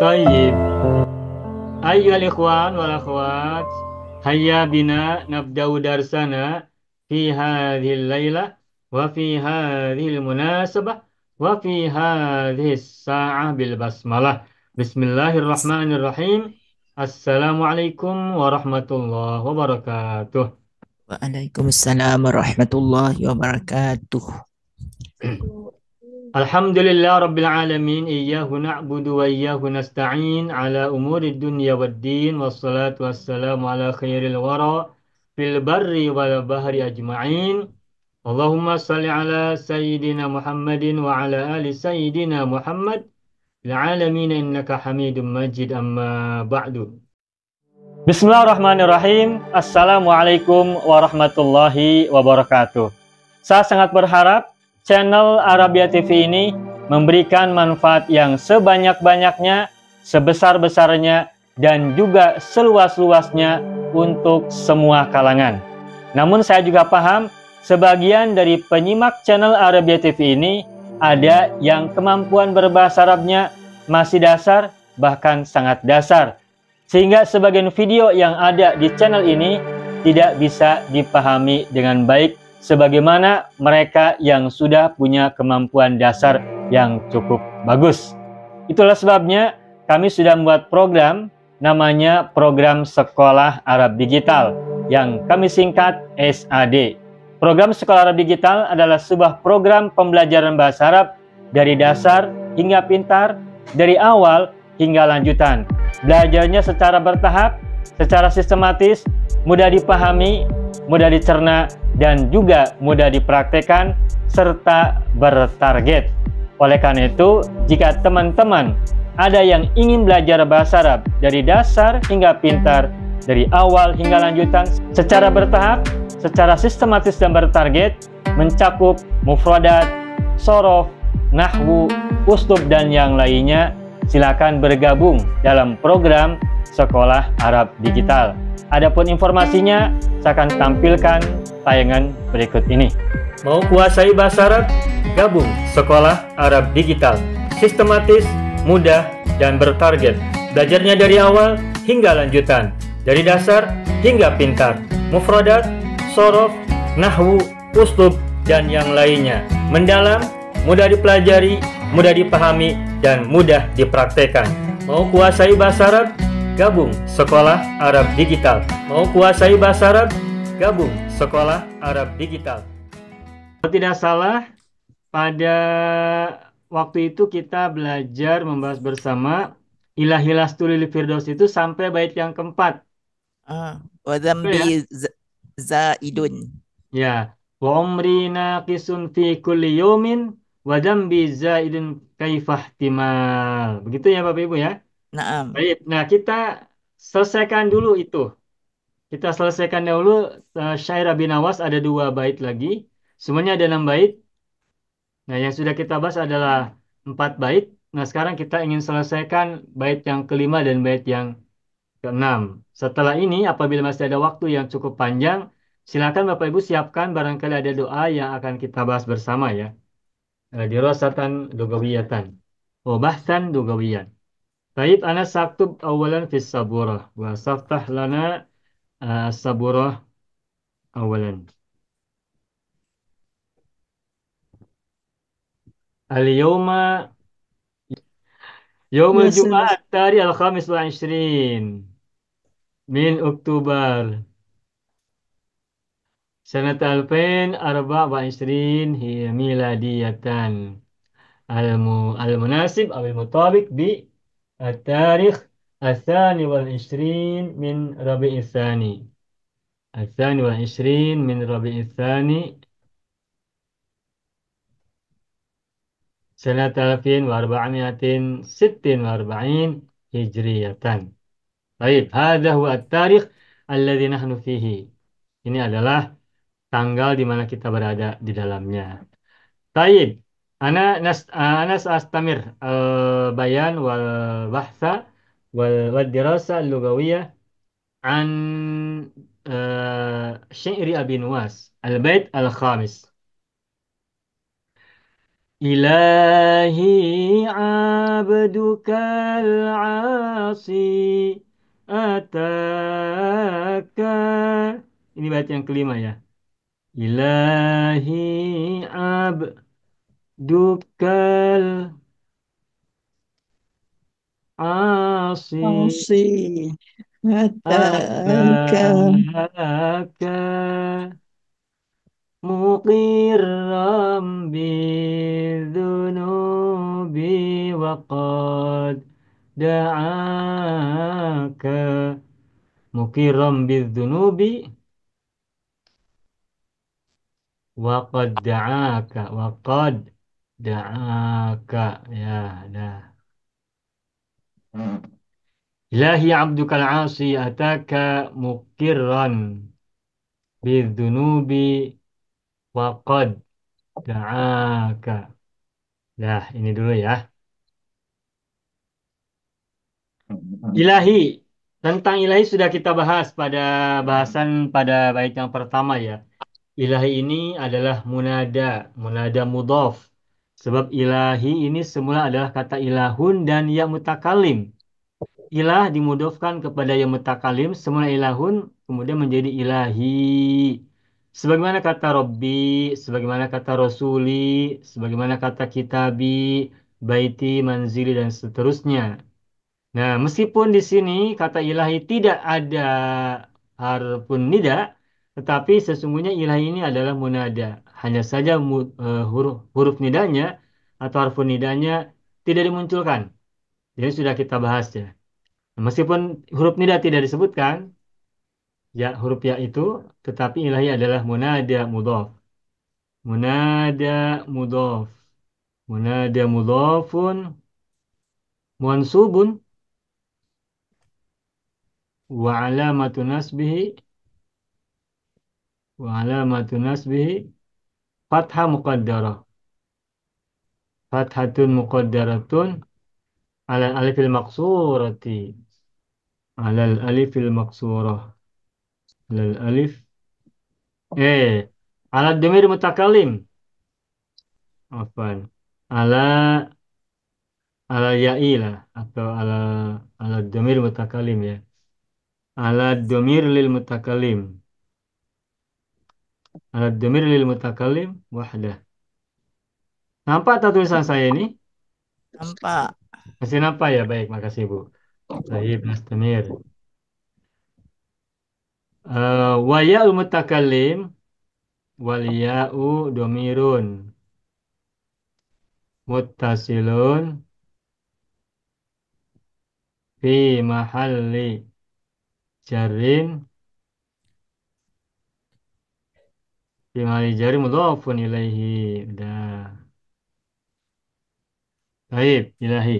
طيب أيها الإخوان والأخوات هيا بنا نبدأ درسنا في هذه الليلة وفي هذه المناسبة وفي هذه الساعة بالبسملة بسم الله الرحمن الرحيم السلام عليكم ورحمة الله وبركاته. Waalaikumsalam warahmatullahi wabarakatuh. الحمد لله رب العالمين إياه نعبد وإياه نستعين على أمور الدنيا والدين والصلاة والسلام على خير الورى في البر والبحر أجمعين اللهم صل على سيدنا محمد وعلى آل سيدنا محمد العالمين إنك حميد مجيد أما بعد. Bismillahirrahmanirrahim. Assalamualaikum warahmatullahi wabarakatuh. Saya sangat berharap channel Arabia TV ini memberikan manfaat yang sebanyak-banyaknya, sebesar-besarnya, dan juga seluas-luasnya untuk semua kalangan. Namun saya juga paham, sebagian dari penyimak channel Arabia TV ini ada yang kemampuan berbahasa Arabnya masih dasar, bahkan sangat dasar. Sehingga sebagian video yang ada di channel ini tidak bisa dipahami dengan baik sebagaimana mereka yang sudah punya kemampuan dasar yang cukup bagus. Itulah sebabnya kami sudah membuat program namanya Program Sekolah Arab Digital yang kami singkat SAD. Program Sekolah Arab Digital adalah sebuah program pembelajaran bahasa Arab dari dasar hingga pintar, dari awal hingga lanjutan. Belajarnya secara bertahap, secara sistematis, mudah dipahami, mudah dicerna, dan juga mudah dipraktekkan, serta bertarget. Oleh karena itu, jika teman-teman ada yang ingin belajar bahasa Arab dari dasar hingga pintar, dari awal hingga lanjutan, secara bertahap, secara sistematis dan bertarget, mencakup mufradat, sorof, nahwu, uslub, dan yang lainnya, silakan bergabung dalam program Sekolah Arab Digital. Adapun informasinya, saya akan tampilkan tayangan berikut ini. Mau kuasai bahasa Arab? Gabung Sekolah Arab Digital. Sistematis, mudah, dan bertarget. Belajarnya dari awal hingga lanjutan. Dari dasar hingga pintar. Mufradat, sorof, nahwu, uslub, dan yang lainnya. Mendalam, mudah dipelajari, mudah dipahami, dan mudah dipraktekkan. Mau kuasai bahasa Arab? Gabung Sekolah Arab Digital. Mau kuasai bahasa Arab? Gabung Sekolah Arab Digital. Kalau tidak salah, pada waktu itu kita belajar membahas bersama Ilahilas Tulil Firdaus itu sampai bait yang keempat. Wa Betul ya? dzambi zaidun. Ya. Wa umri naqisun fi kulli yawmin wa dzambi zaidun kaifahtimal. Begitu ya Bapak Ibu ya? Naam. Baik. Nah, kita selesaikan dulu itu. Kita selesaikan dulu syair Abi Nawas ada 2 bait lagi. Semuanya ada 6 bait. Nah, yang sudah kita bahas adalah 4 bait. Nah, sekarang kita ingin selesaikan bait yang kelima dan bait yang keenam. Setelah ini, apabila masih ada waktu yang cukup panjang, silakan Bapak Ibu siapkan barangkali ada doa yang akan kita bahas bersama ya. Dirasatan lugawiyatan. Oh, bahsan lugawiyan. Baik, ana saktub awalan fis saburah. Wa saftah lana saburah awalan. Al-yawma yawmul Ya Jum'ah sudah. at-tari al-khamis wa 20 min Oktober sanata 2024 hiya miladiyatan al-munasib aw al-mutabiq bi at-tarikh الثاني والعشرين من ربيع الثاني الثاني والعشرين من ربيع الثاني سنة 1446 هجرية. Baik, هذا هو التاريخ الذي نحن فيه. Ini adalah tanggal di mana kita berada di dalamnya. Taib, ana astamir al-bayan wal bahsa wal dirasa al-lugawiyah an syairi Abi Nuwas al-bait al-khamis. Ilahi abdukal asi ataka. Ini bait yang kelima ya. Ilahi abdukal asi Asi ataka ataka muqirram bidzunubi wa qad da'aka muqirram bidzunubi wa qad da'aka wa qad da'aka ya dah. Ilahi abdukal asi ataka muqirran bidzunubi wa qad da'aka. Nah, ini dulu ya. Ilahi. Tentang ilahi sudah kita bahas pada bahasan pada bait yang pertama ya. Ilahi ini adalah munada, munada mudhaf. Sebab ilahi ini semula adalah kata ilahun dan ya mutakalim. Ilah dimudhafkan kepada ya mutakalim, semula ilahun kemudian menjadi ilahi. Sebagaimana kata Robbi, sebagaimana kata Rasuli, sebagaimana kata Kitabi, Baiti, Manzili, dan seterusnya. Nah, meskipun di sini kata ilahi tidak ada harfun nida, tetapi sesungguhnya ilahi ini adalah munada. Hanya saja huruf huruf nidanya atau harfun nidanya tidak dimunculkan. Jadi sudah kita bahas ya. Meskipun huruf nida tidak disebutkan, ya huruf ya itu, tetapi ilahi adalah munada mudhaf. Munada mudhaf. Munada mudhafun mansubun wa alamatu nasbihi وعلامة نصبه فتحة مقدرة فتحة مقدرة على الألف المقصورة على الألف المقصورة على الألف على الضمير المتكلم عفوا على ya'i lah atau ala domir mutakalim ya ala domir lil mutakalim ala domir lil mutakalim wahdah. Nampak tak tulisan saya ini? nampak. Masih nampak ya? Baik, makasih Bu. Baik, nastamir. Wa ya'ul mutakallim wal ya'u domirun muttasilun fi mahalli jarrin fi mahalli jarrin mudhafun ilaihi. Udah. Baik, ilahi.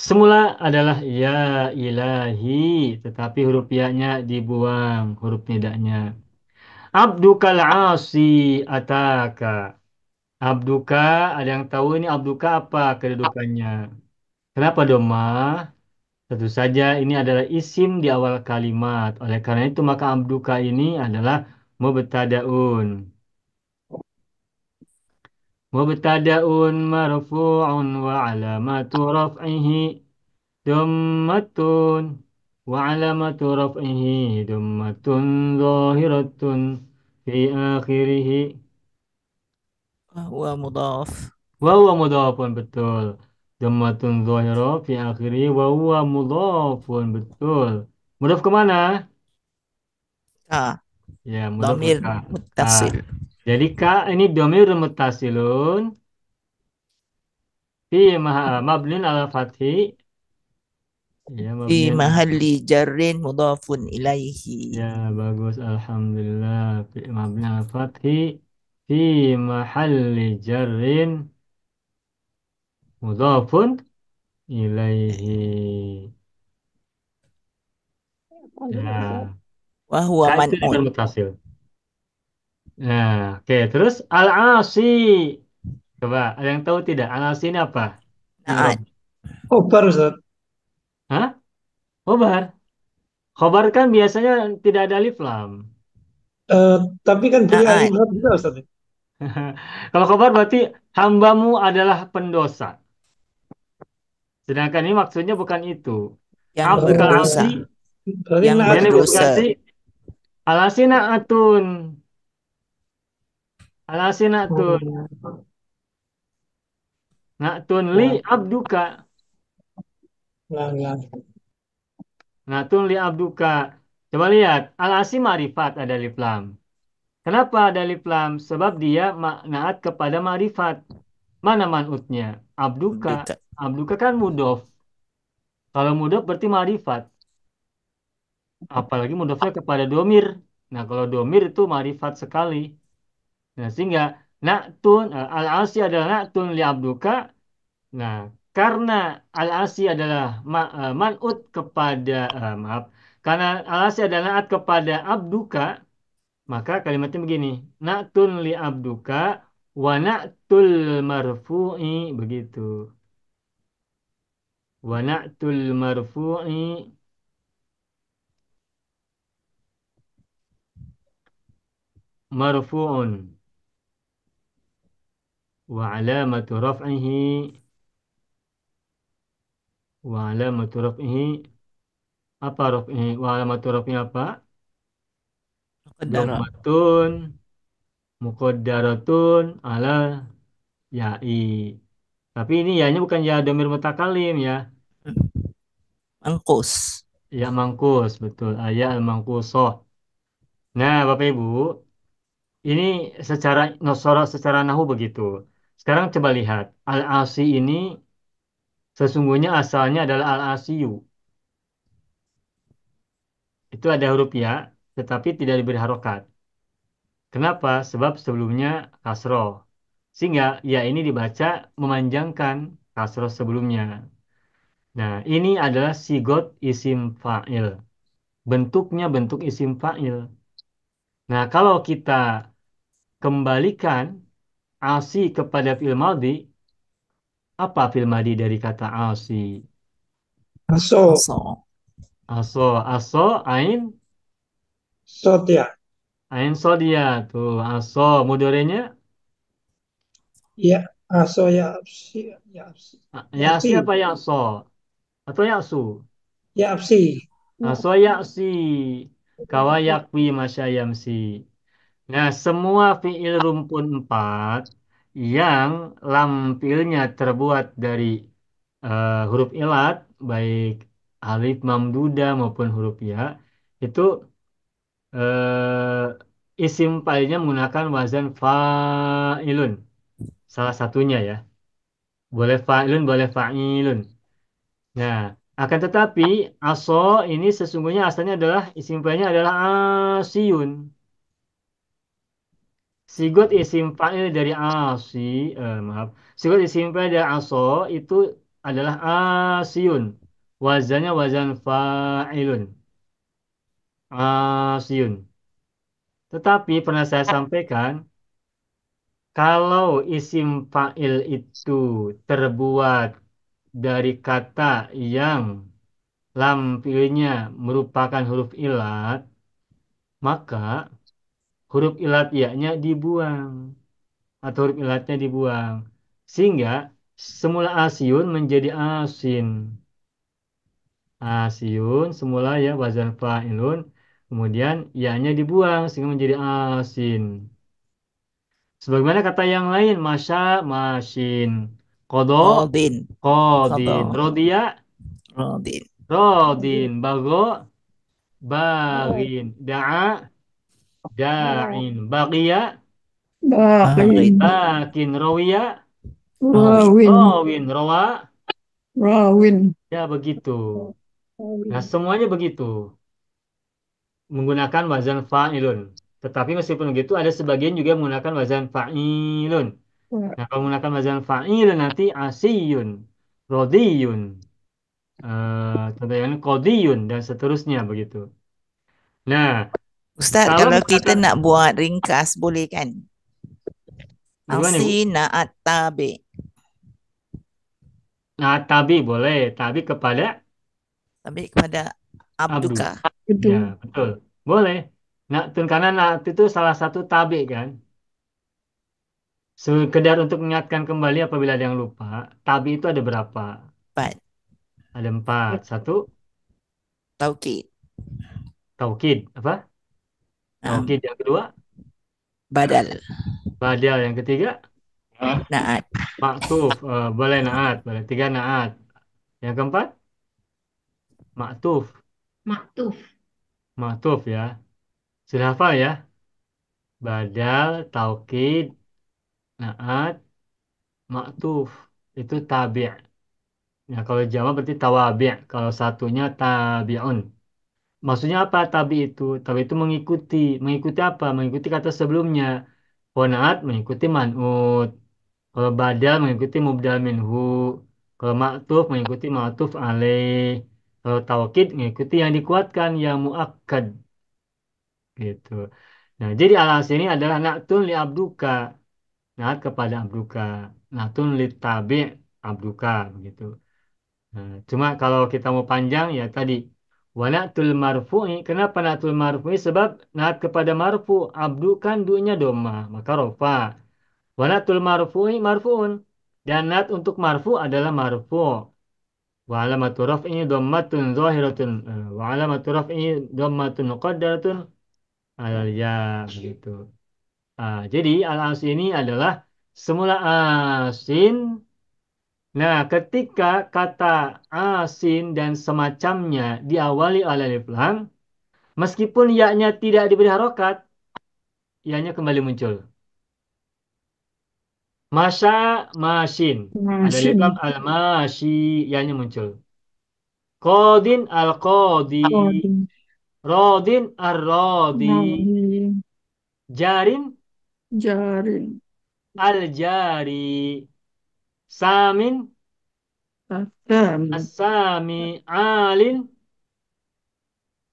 Semula adalah ya ilahi, tetapi huruf ya-nya dibuang, huruf nidanya. Abdukal asi ataka. Abduka, ada yang tahu ini abduka apa kedudukannya? Kenapa doma? Tentu saja ini adalah isim di awal kalimat. Oleh karena itu maka abduka ini adalah mubtadaun. Mubtadaun marfu'un wa alamatu raf'ihi dhammatun wa alamatu raf'ihi dhammatun zahiratun fi akhirih Huwa mudhaf. wa huwa mudhafun betul. Dhammatun zahirah fi akhirih wa huwa mudhafun betul. Mudhaf kemana? Ka. Ya, mudhaf ke Dhamir ka. Ka. muttasil. Jadi ka ini domir muttasilun fi mabnin ala fathi. Ya, Fi mabnin. mahalli jarrin mudhafun ilaihi. Ya, bagus. Alhamdulillah. Fi mabnin ala fathi. Fi mahalli jarrin mudhafun ilaihi. Ya, Wa huwa ka itu man'un. domir muttasil. Nah, oke. Terus al-asi. Coba, ada yang tahu tidak? Al-asi ini apa? Naat. Irob. Khobar Ustaz. Hah? Khobar. Khobar kan biasanya tidak ada alif lam. Eh, tapi kan beli alif Naat. lam juga Ustaz. Kalau khabar berarti hambamu adalah pendosa. Sedangkan ini maksudnya bukan itu. Yang Abdukal Oh, asi, berdosa. berarti Yang naat dia itu. ganti berdosa. alasina atun. Alasina atun. Oh, Na'tun li nah, abduka. nah. Na'tun li abduka. Coba lihat. Alasi marifat ada alif lam. Kenapa ada alif lam? Sebab dia naat kepada marifat. Mana manutnya? Abduka. Duka. Abduka kan mudof. Kalau mudof berarti marifat. Apalagi mudofnya kepada domir. Nah, kalau domir itu marifat sekali. Nah, sehingga na'tun al-asi adalah na'tun li abduka. Nah, karena al-asi adalah man'ut kepada maaf, karena al-asi adalah naat kepada abduka, maka kalimatnya begini. Na'tun li abduka wa na'tul marfu'i begitu. Wa na'tul marfu'i marfu'un wa alamatu raf'ihi wa alamatu raf'ihi apa raf'ihi wa alamatu raf'ihi apa? Qadara. Dhammatun muqaddaratun ala ya'i. Tapi ini ya-nya bukan ya domir mutakalim ya. Mangkus. Ya mangkus, betul. Ayat al-mangkusoh. Nah, Bapak Ibu, ini secara nosoro secara nahu begitu. Sekarang coba lihat. Al-asi ini sesungguhnya asalnya adalah al-asiyu. Itu ada huruf ya, tetapi tidak diberi harokat. Kenapa? Sebab sebelumnya kasroh. Sehingga ya ini dibaca memanjangkan kasroh sebelumnya. Nah, ini adalah sigot isim fa'il. Bentuknya bentuk isim fa'il. Nah, kalau kita kembalikan asi kepada fi'il madhi, apa fi'il madhi dari kata asi? Aso, Aso. Aso, aso, ain, sot ya. ain sodia. Tuh, aso, mudorenya, Ya, aso ya apsi, ya apsi, ya yasi apsi, apa yakso? Atau yaksu? ya apsi. Aso yaksi. Kawa yakwi masyayamsi. Nah, semua fi'il rumpun 4 yang lampilnya terbuat dari huruf ilat, baik alif mamduda maupun huruf ya, itu isim fa'ilnya menggunakan wazan fa'ilun. Salah satunya ya. Boleh fa'ilun, boleh fa'ilun. Nah, akan tetapi aso ini sesungguhnya asalnya adalah isim fa'ilnya adalah asiyun. Sigot isim fa'il dari asi, maaf. Sigot isim fa'il dari aso itu adalah asiyun. Wazannya wazan fa'ilun. Asiyun. Tetapi pernah saya sampaikan, kalau isim fa'il itu terbuat dari kata yang lampirnya merupakan huruf ilat, maka huruf ilat ya-nya dibuang atau huruf ilatnya dibuang. Sehingga semula asyun menjadi asin. Asyun semula ya wazan fa'ilun, kemudian ya-nya dibuang sehingga menjadi asin. Sebagaimana kata yang lain, masya, masin. Kodo, Radin. kodin. Qada. Rodia, Radin. rodin. Bago, bagin. Da'a, da'in. Baqiya, Baqin. باقين bakin. Rawiya, Rawin. راون rawin. Rawa, راون ya begitu. Nah, semuanya begitu. Menggunakan wazan fa'ilun. Tetapi meskipun begitu, ada sebagian juga menggunakan wazan fa'ilun. Nah, kalau menggunakan wazan fa'ilun nanti asiyun, rodiyun, contoh yang lain kodiyun, dan seterusnya begitu. Nah, Ustaz, kalau kalau kita menggunakan, nak buat ringkas, boleh kan? bagaimana Ibu? Asi naat tabi. Nah, tabi boleh, tabi kepada Tabi kepada abdu. abduka. Ya, بدو betul. Boleh. Nah, karena nah itu salah satu tabi kan. Sekedar untuk mengingatkan kembali apabila ada yang lupa, tabi itu ada berapa? Empat. Ada empat. Satu, Taukid. taukid. Apa? Am, Taukid yang kedua, badal. badal yang ketiga, Naat. maktuf. Boleh naat. Boleh tiga naat. Yang keempat, maktuf. Maktuf. Maktuf ya. Sudah hafal ya? Badal, taukid, naat, maktuf. Itu tabi'. Ya, kalau Jawa berarti tawabi'. Kalau satunya tabi'un. Maksudnya apa tabi itu? Tabi itu mengikuti. Mengikuti apa? Mengikuti kata sebelumnya. Kalau naat mengikuti man'ut. Kalau badal mengikuti mubdal minhu. Kalau maktuf mengikuti maktuf alaih. Kalau taukid mengikuti yang dikuatkan, yang muakkad. Gitu. Nah, jadi alas ini adalah na'tun li abduka. Naat kepada abduka. Na'tun li tabi' abduka. Begitu. Nah, cuma kalau kita mau panjang ya tadi wa na'tul marfu'i. Kenapa na'tul marfu'i? Sebab naat kepada marfu. Abdu kan dunya doma. Maka rofa. Wa na'tul marfu'i marfu'un. Dan naat untuk marfu adalah marfu'. Wa alamatu raf'i dhammatun zahiratun. Wa alamatu raf'i dhammatun muqaddaratun alal ya. Begitu. Jadi al-as ini adalah semula asin. Nah, ketika kata asin dan semacamnya diawali oleh alif lam, meskipun ya-nya tidak diberi harokat, ya-nya kembali muncul. Masya, masin. Ada alif lam Machine. al-masyi, ya-nya muncul. Qadin al-qadi. Coding. Rodin ar-rodi. Rodi. Jarin Jaring. al-jari. Samin Takam. as-sami. Alin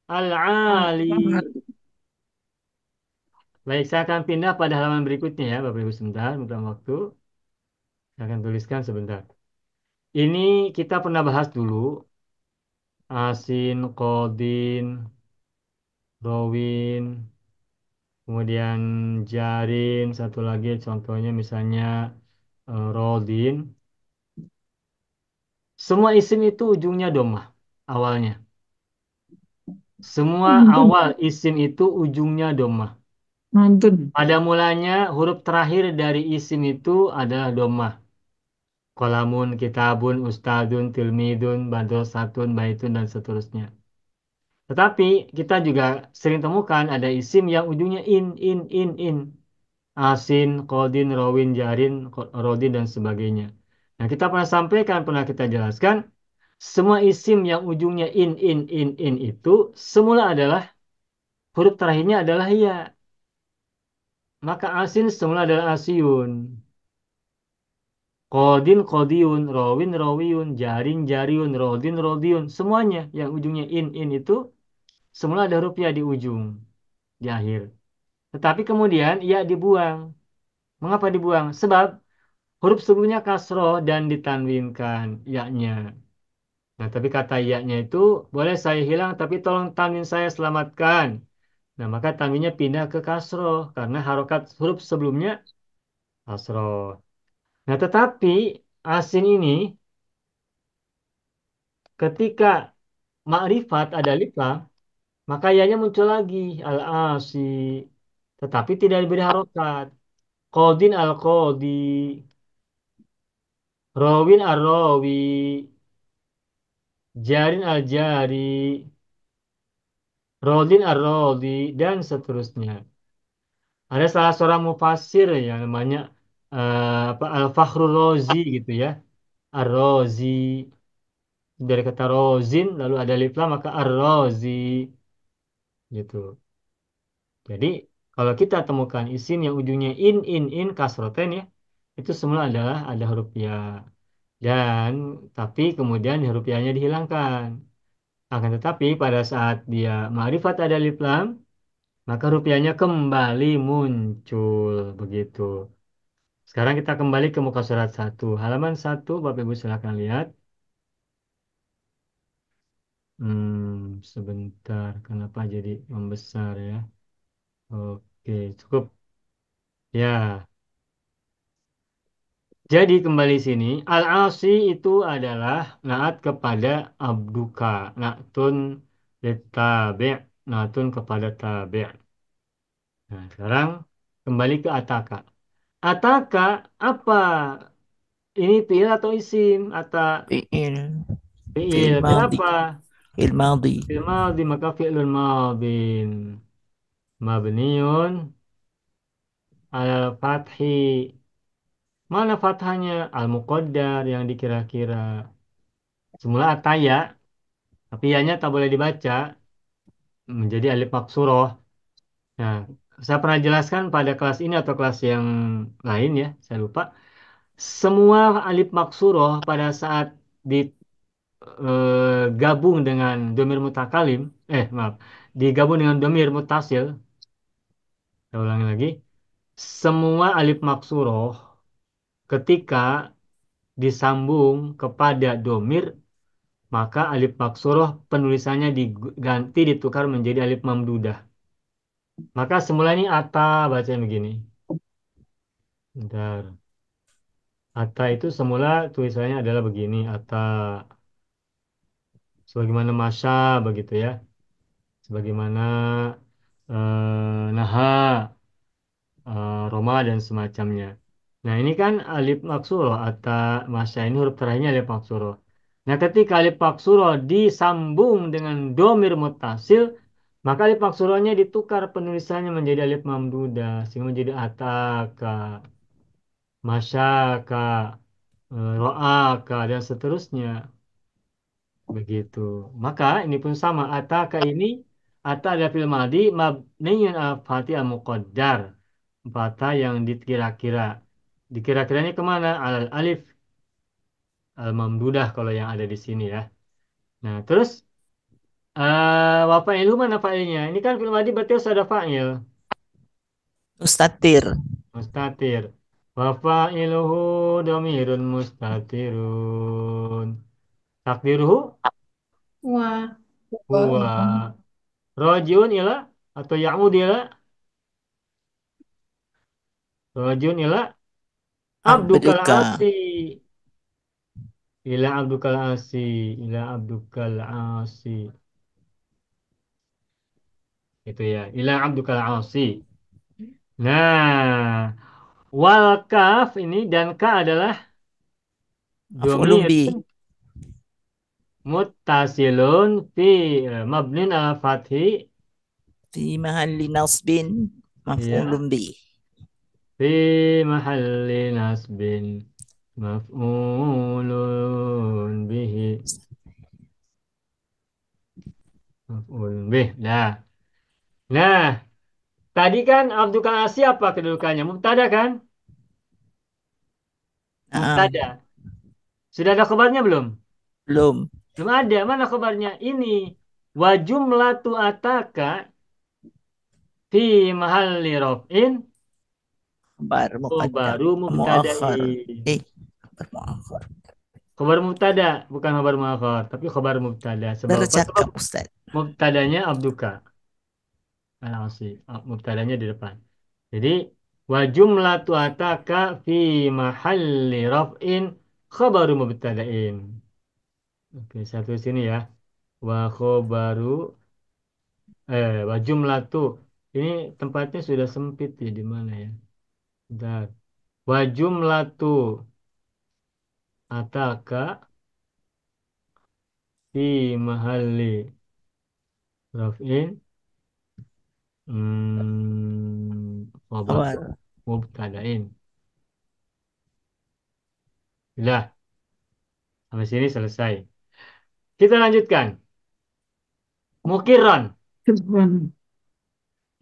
al-ali. Amal. Baik, saya akan pindah pada halaman berikutnya ya, Bapak Ibu sebentar, minta waktu. Saya akan tuliskan sebentar. Ini kita pernah bahas dulu. Asin, Kodin, Rowin, kemudian Jarin, satu lagi contohnya misalnya Rodin. Semua isim itu ujungnya domah awalnya. Semua Mantun. awal isim itu ujungnya domah. Mantun. Pada mulanya huruf terakhir dari isim itu adalah domah. Kolamun, kitabun, ustadun, tilmidun, madrasatun, baitun, dan seterusnya. Tetapi kita juga sering temukan ada isim yang ujungnya in. Asin, kodin, rawin, jarin, rodin, dan sebagainya. Nah, kita pernah sampaikan, pernah kita jelaskan, semua isim yang ujungnya in itu semula adalah, huruf terakhirnya adalah ya. Maka asin semula adalah asyun. Kodin, kodiun, rawin, rawiun, jarin, jariun, rodin, rodiun. Semuanya yang ujungnya in itu semula ada huruf ya di ujung, di akhir. Tetapi kemudian ya dibuang. Mengapa dibuang? Sebab huruf sebelumnya kasroh dan ditanwinkan ya-nya. Nah, tapi kata ya-nya itu boleh saya hilang, tapi tolong tanwin saya selamatkan. Nah, maka tanwinnya pindah ke kasroh karena harokat huruf sebelumnya kasroh. Nah, tetapi asin ini ketika ma'rifat ada alif lam, maka ya-nya muncul lagi al-asi, tetapi tidak diberi harokat. Qadin al-qadi, rawin ar-rawi, jarin al-jari, rodin ar-rodi, dan seterusnya. Ada salah seorang mufassir yang namanya apa Al-Fakhrul Razi gitu ya. Ar-Razi dari kata rozin lalu ada alif lam maka ar-razi gitu. Jadi kalau kita temukan isim yang ujungnya in kasroten ya, itu semua adalah ada huruf ya. Dan tapi kemudian huruf ya-nya dihilangkan. Akan tetapi pada saat dia ma'rifat ada alif lam, maka rupiahnya kembali muncul begitu. Sekarang kita kembali ke muka surat satu. Halaman satu, Bapak Ibu silakan lihat. Sebentar, kenapa jadi membesar ya? Oke, cukup. Ya, Jadi kembali sini, al-asi itu adalah naat kepada abduka, naatun litabi', naatun kepada tabi'. Nah, sekarang kembali ke ataka. Ataka apa? Ini fi'il atau isim? fi'il Fi'il. fi'il Fi'il madhi apa? fi'il madhi Fi'il madhi, maka fi'lun madhin. Mabniun al fathi. Mana fathanya? Al-muqaddar yang dikira-kira. Semula ataya, tapi ya-nya tak boleh dibaca menjadi alif maksuroh. Nah, saya pernah jelaskan pada kelas ini atau kelas yang lain ya, saya lupa. Semua alif maksuroh pada saat digabung dengan domir mutakalim, maaf, digabung dengan domir mutasil, saya ulangi lagi, semua alif maksuroh ketika disambung kepada domir, maka alif maksuroh penulisannya diganti ditukar menjadi alif mamdudah. Maka semula ini ata bacanya begini. Bentar. Ata itu semula tulisannya adalah begini, ata sebagaimana masya begitu ya. Sebagaimana naha, Roma dan semacamnya. Nah, ini kan alif maksuroh ata masya ini huruf terakhirnya alif maksuroh. Nah, ketika alif maksuroh disambung dengan domir mutasil, maka alif maksurohnya ditukar penulisannya menjadi alif mamdudah sehingga menjadi ataka, masyaka, ro'aka dan seterusnya. Begitu. Maka ini pun sama. Ataka ini ata adalah fi'il madhi mabniyun al fatih al muqaddar. Fata yang dikira-kira. Dikira-kiranya kemana? Al alif al mamdudah kalau yang ada di sini ya. Nah, terus wa fa'ilu mana fa'ilnya? Ini kan fi'il madhi berarti harus ada fa'il. mustatir Mustatir. Wa fa'iluhu dhamirun mustatirun. Takdiruhu Wah. huwa. Rajun ila atau ya'mud ila. Rajun ila abdukal abduka asi. Ila abdukal asi. Ila abdukal asi. Itu ya. Ila abdukal asi. Nah, wal kaf ini dan ka adalah maf'ulun domir bi muttasilun fi mabnin al fathi fi mahalli nasbin ya maf'ulun bi fi mahalli nasbin maf'ulun bihi maf'ulun bih. Nah, tadi kan Abdul Kasi apa kedudukannya? Mubtada kan? Naam, Mubtada. Sudah ada khabarnya belum? belum Belum ada. Mana khabarnya? Ini. Wa jumlatu ataka fi mahalli raf'in khabar muqaddam baru muakhar mubtadain. khabar muakhar Khabar mubtada, bukan khabar muakhar, tapi khabar mubtada. Sebab apa? Sebab bercakap Ustaz. mubtadanya abduka. Al-Asi. Mubtadanya di depan. Jadi wa jumlatu ataka fi mahalli raf'in khabaru mubtada'in. Oke, satu sini ya. Wa khabaru wa jumlatu. Ini tempatnya sudah sempit ya di mana ya? Bentar. Wa jumlatu ataka fi mahalli raf'in khabar Khabar mubtada'in. Sudah, sampai sini selesai. Kita lanjutkan. Mukiran. Kirban.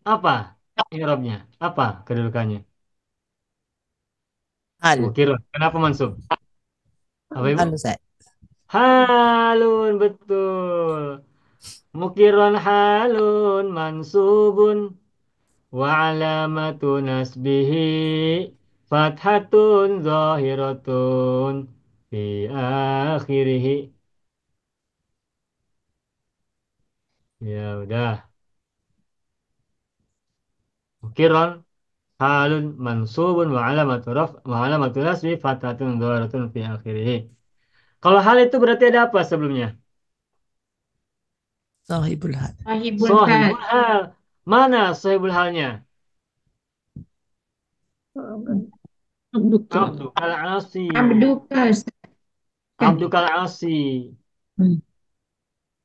Apa i'rabnya? Apa kedudukannya? hal Mukiran. Kenapa mansub? Apa Ibu? hal Ustaz. Halun, betul. Mukiran halun mansubun wa alamatu nasbihi fathatun zahiratun fi akhirih. Ya udah. Mukiran halun mansubun wa alamatu nasbi fatatun dharatun fi akhirih. Kalau hal itu berarti ada apa sebelumnya? Sahibul hal. Sahibul hal. Sahibul hal. Mana sahibul halnya? Abduka. Abdukal asi. Abduka. Abdukal asi. Hmm.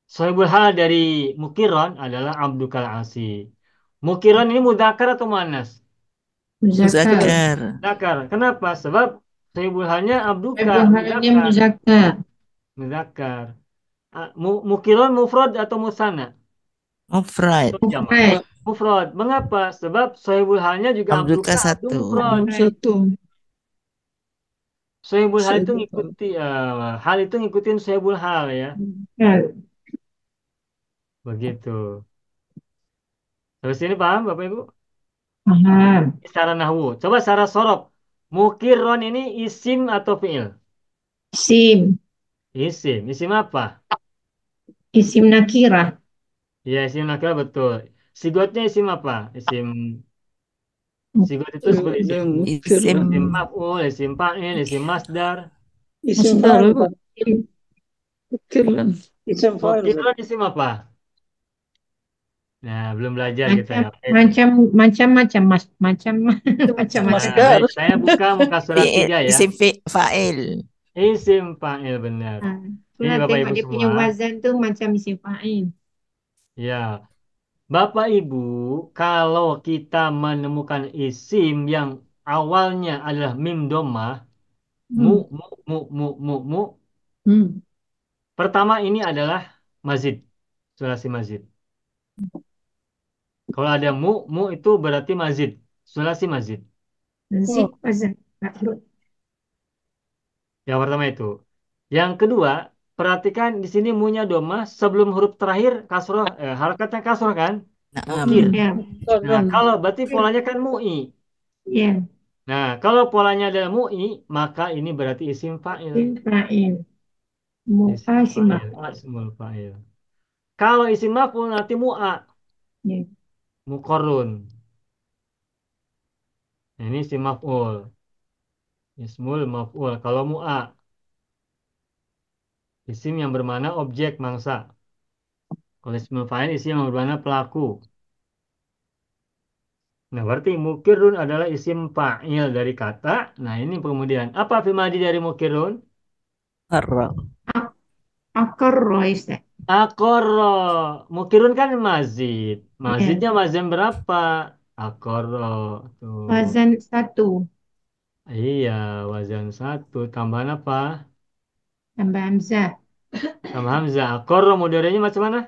Sahibul hal dari mukiron adalah abdukal asi. Mukiron ini mudzakkar atau muannas? Muzakkar. Muzakkar. Mudzakkar. Kenapa? Sebab sahibul halnya abduka, Sahibul halnya mudzakkar. muzakkar. Mudzakkar. Mukiron mufrad atau musanna? Mufrad. Atau jamak? Mufrad. Mufrad. Mengapa? Sebab sahibul halnya juga Abduka abduka itu satu. mufrad. Satu. Sahibul hal itu Sahibul ngikuti hal itu ngikutin sahibul hal ya. hal. Begitu. Terus ini paham Bapak Ibu? Paham. Secara nahwu. Coba secara sorof. Mukirron ini isim atau fi'il? Isim. Isim. Isim apa? Isim nakirah. Ya, isim nakal betul. Sigotnya isim apa? Isim sigot itu seperti isim Isim isim maf'ul, isim fa'il, isim masdar. Isim Masdar. fa'il, Pak. Kirlan. Isim fa'il, Pak. Mukirron isim apa? Nah, belum belajar kita ya. Oke. Macam-macam mas macam-macam. Nah, baik. Saya buka muka surat 3 ya. isim fa'il. Isim fa'il benar. Ini Itulah Bapak tengok Ibu dia punya semua. wazan tu macam isim fa'il. Ya, Bapak Ibu, kalau kita menemukan isim yang awalnya adalah mim domah, mu, Hmm. mu, Hmm. pertama ini adalah mazid, sulasi mazid. Kalau ada mu itu berarti mazid, sulasi mazid. Zid wazan. Makrut. Yang pertama itu. Yang kedua, perhatikan di sini munya domah sebelum huruf terakhir kasroh, harakatnya kasroh kan? Mukir. Naam. Ya. Nah, kalau berarti polanya kan mu'i. Ya. Nah, kalau polanya adalah mu'i, maka ini berarti isim fa'il. Isim fa'il. Isim Mu'a isim fa'il, maf'ul. ismul fa'il. Kalau isim maf'ul nanti mu'a, Ya. muqarrun. Nah, ini isim maf'ul, ismul maf'ul. Kalau mu'a, isim yang bermakna objek mangsa. Kalau ismul fa'il, isim yang bermakna pelaku. Nah, berarti mukirun adalah isim fa'il dari kata. Nah, ini kemudian. Apa fi'il madhi dari mukirun? Qarra. Aqarra Ustaz. Akoro. Mukirun kan mazid. Ya. Mazidnya mazid berapa? Akoro. Tuh. Wazan satu. Iya, wazan satu. Tambahan apa? Tambah hamzah. Tambah hamzah. Akoro mudorenya macam mana?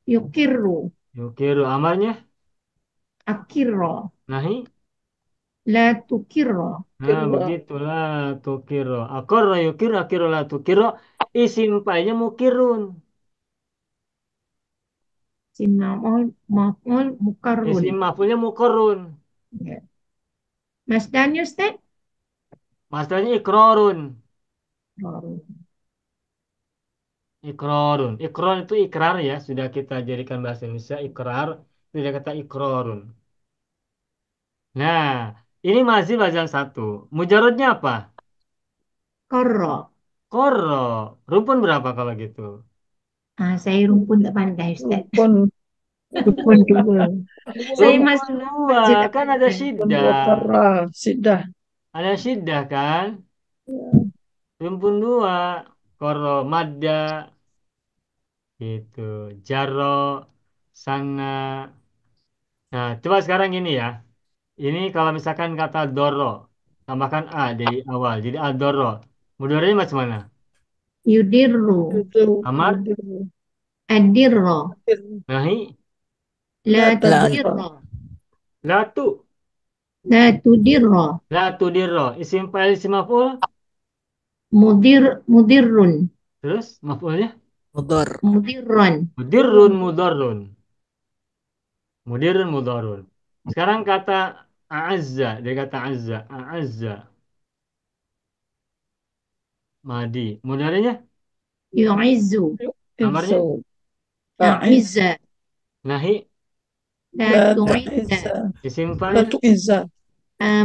Yukiru. Yukiru. Amalnya? Akirro. Nahi? La tukirro. Nah, begitulah. Tukiro. Akoro yukiru. Akiro la tukiro. Isim fa'ilnya mukirun. Isim maf'ul mukarrun. Isim maf'ulnya mukorun. Ya. Masdarnya Ustaz? Masdarnya ikrorun. Oh. Ikrorun. Ikrar itu ikrar ya. Sudah kita jadikan bahasa Indonesia. Ikrar. Tidak kata ikrorun. Nah, ini masih bacaan satu. Mujarodnya apa? Korro. Koro. Rukun berapa kalau gitu? Saya rumpun tak pandai Ustaz. Rumpun dua. Saya Rukun masuk dua. masjid tak Kan ada pandai. syiddah. Sidah. Ada syiddah kan? Rumpun dua. Koro. Madda. Gitu. Jaro. Sana. Nah, coba sekarang gini ya. Ini kalau misalkan kata doro. Tambahkan A di awal. Jadi adoro. Mudoranya macam mana? Yudirru. Amar? Adirro. Nahi? La La tudirro. Latu. La tudirro. Latu dirro. Isim fa'il isim maf'ul. Mudirrun. Terus maf'ulnya? mudhar. Mudirron. Mudirrun mudarrun. Mudirrun mudarrun. Sekarang kata a'azza. Dia kata azza. A'azza. Madi. Mudarinya? Yu'izzu. Amarnya? A'izza. Nahi? لا لا تعز تعز Isim لا fa'il تعز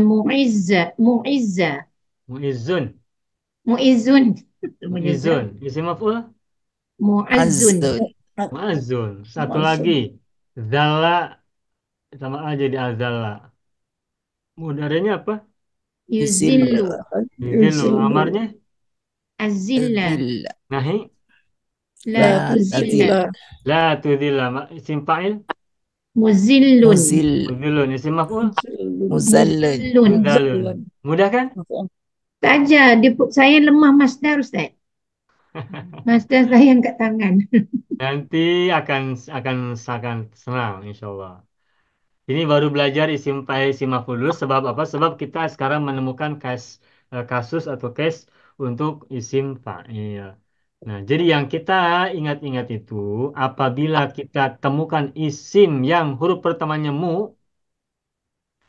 معز معز mu'izzun. معز Mu'izzun. Isim maf'ul معز Azun. mu'azzun. Satu Mu'azzun. lagi. Zalla sama A jadi azalla. Mudaranya apa? يذل Yuzillu. يذل Amarnya الذل Azil. nahi. لا La تذل tazil. La tudhilla. Isim fa'il مذل Muzil. mudhillun. Isim maf'ul Muzallun. مذل mudhallun. Mudah kan? saja saya lemah masdar Ustaz. Masdar saya angkat tangan. Nanti akan senang insya Allah. Ini baru belajar isim fa'il isim maf'ul dulu. Sebab apa? Sebab kita sekarang menemukan kasus atau case untuk isim fa'il. Nah, jadi yang kita ingat-ingat itu apabila kita temukan isim yang huruf pertamanya mu,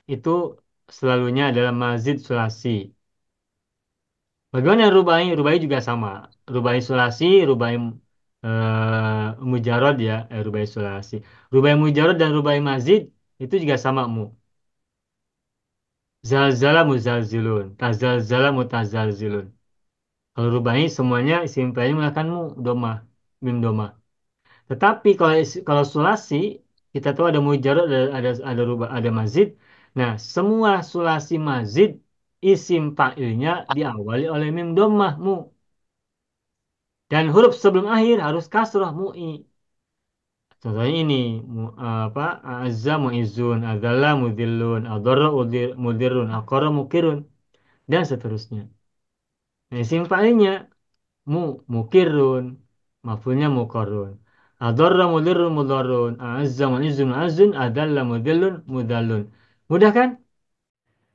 itu selalunya adalah mazid sulasi. Bagaimana rubai? Rubai juga sama. Rubai sulasi, rubai mujarod ya, rubai sulasi. Rubai mujarod dan rubai mazid itu juga sama mu. Zalzala muzalzilun, tazalzala mutazalzilun. Kalau rubai semuanya isim fa'ilnya menggunakan mu, doma, mim doma. Tetapi kalau sulasi kita tahu ada mujarad, ada rubah, ada mazid. Nah, semua sulasi mazid isim fa'ilnya diawali oleh mim dhammah mu. Dan huruf sebelum akhir harus kasrah mu'i. Contohnya ini apa? Azza mu'izzun, adzalla mudhillun, adarra mudirrun, aqara mukirun dan seterusnya. Nah, isim fa'ilnya mukirun, maf'ulnya muqarrun. Adarra mudirrun mudarrun, a'azza mu'izzun mu'azzun, adalla mudillun mudallun. Mudah kan?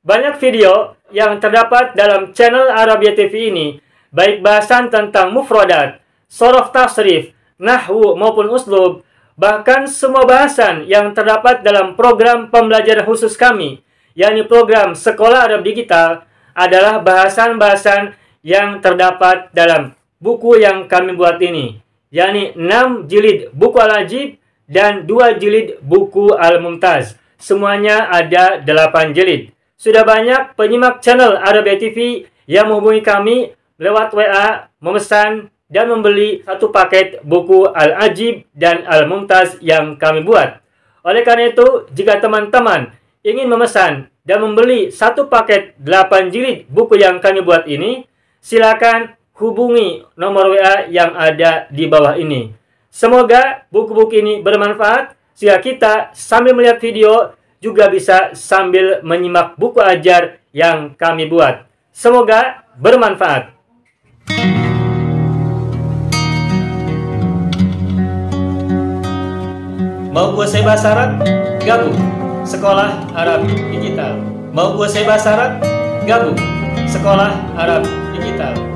Banyak video yang terdapat dalam channel Arabia TV ini, baik bahasan tentang mufradat, sorof tasrif, nahwu maupun uslub, bahkan semua bahasan yang terdapat dalam program pembelajaran khusus kami, yakni program Sekolah Arab Digital, adalah bahasan-bahasan yang terdapat dalam buku yang kami buat ini, yakni 6 jilid buku Al-Ajib dan 2 jilid buku Al-Mumtaz. Semuanya ada 8 jilid. Sudah banyak penyimak channel Arabia TV yang menghubungi kami lewat WA, memesan dan membeli satu paket buku Al-Ajib dan Al-Mumtaz yang kami buat. Oleh karena itu, jika teman-teman ingin memesan dan membeli satu paket 8 jilid buku yang kami buat ini, silakan hubungi nomor WA yang ada di bawah ini. Semoga buku-buku ini bermanfaat sehingga kita sambil melihat video juga bisa sambil menyimak buku ajar yang kami buat. Semoga bermanfaat. Mau kuasai bahasa Arab? Gabung Sekolah Arab Digital. Mau kuasai bahasa Arab? Gabung Sekolah Arab Digital.